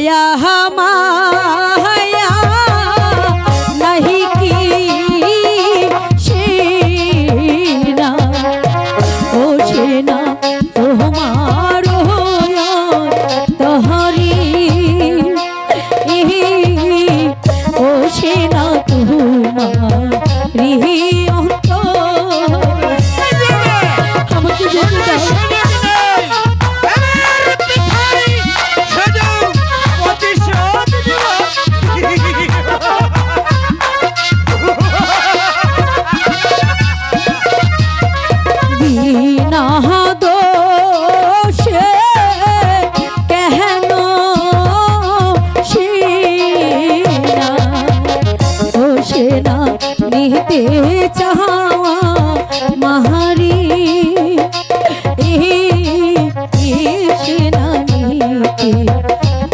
দয়া মায়া নাহি কি সেনা ও সেনা তোমার তহরি ও সেনা তোমার আমাকে যেতে দাও। নিতে চাওয়া মাহারি সেনা নিতে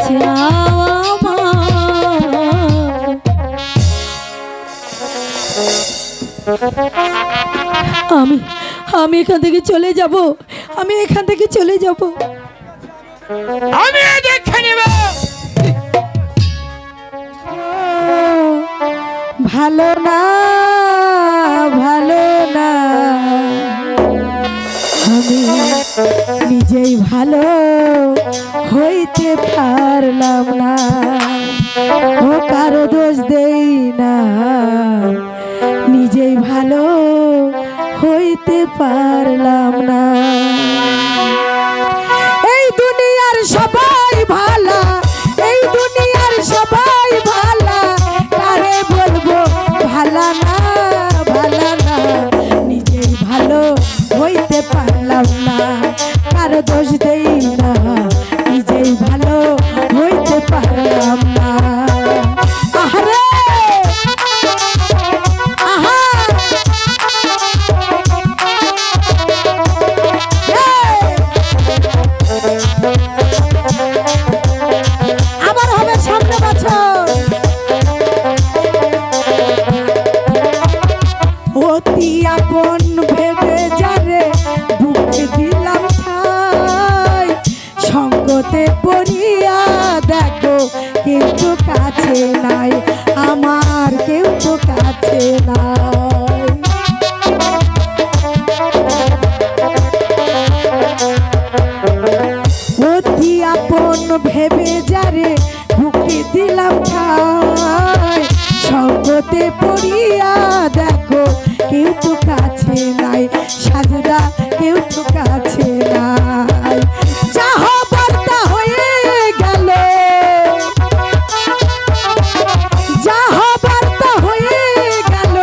চাওয়া আমি এখান থেকে চলে যাব, আমি এখান থেকে চলে যাব। আমি দেখে নেব। ভালো না ভালো না আমি নিজেই ভালো হইতে পারলাম না, ও কারো দোষ দেই না, নিজেই ভালো হইতে পারলাম না। এই দুনিয়ার সবাই ভালো, এই দুনিয়ার সবাই ভালো, কারে বলবো ভালো না ভালো না, নিজেই ভালো হইতে পারলাম না, কারো দোষ দেই না, নিজেই ভালো হইতে পারলাম না। আহারে আহা আবার হবে সামনে বছর। অতি আপন ভেবে যারে বুকে দিলাম ঠাই, সঙ্গতে পড়িয়া দেখো কেউ তো কাছে নাই, আমার কেউ তো কাছে নাই। অতি আপন ভেবে যারে বুকে দিলাম ঠাই, সঙ্গতে পড়িয়া দেখো কেউ তো কাছে নাই, সাজদা কেউ তো কাছে নাই। চাহ বার্তা হয়ে গেল, যাহ বার্তা হয়ে গেল,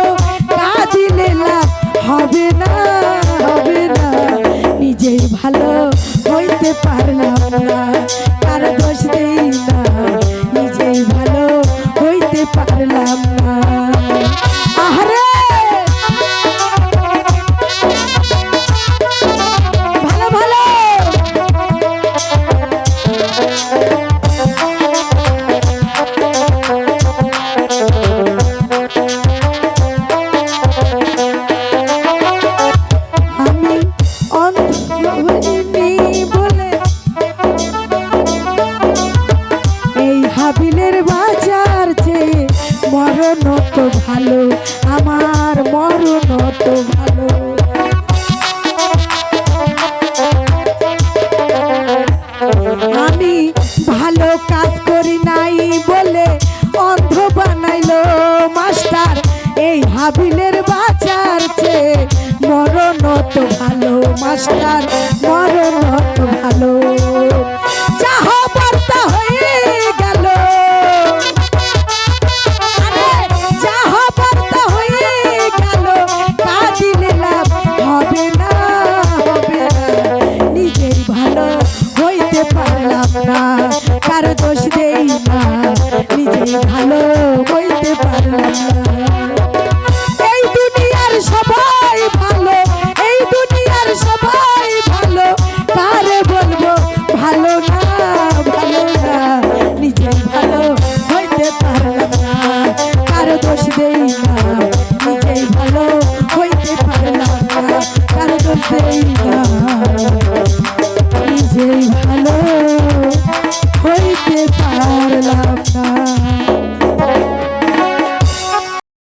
কাঁদিলে লাভ হবে না হবে না, নিজেই ভালো হইতে পারলাম না, কার দোষ দেই না, নিজেই ভালো হইতে পারলাম না। আহারে ভালো ভালো আমি অন্ধ বলে এই হাবিলের বাজার চেয়ে মরণ তো ভালো, আমার মরণ তো ভালো। আমি ভালো কাজ করি নাই বলে অন্ধ বানাইলো মাস্টার, এই হাবিলের বাজার চেয়ে মরণ তো ভালো মাস্টার,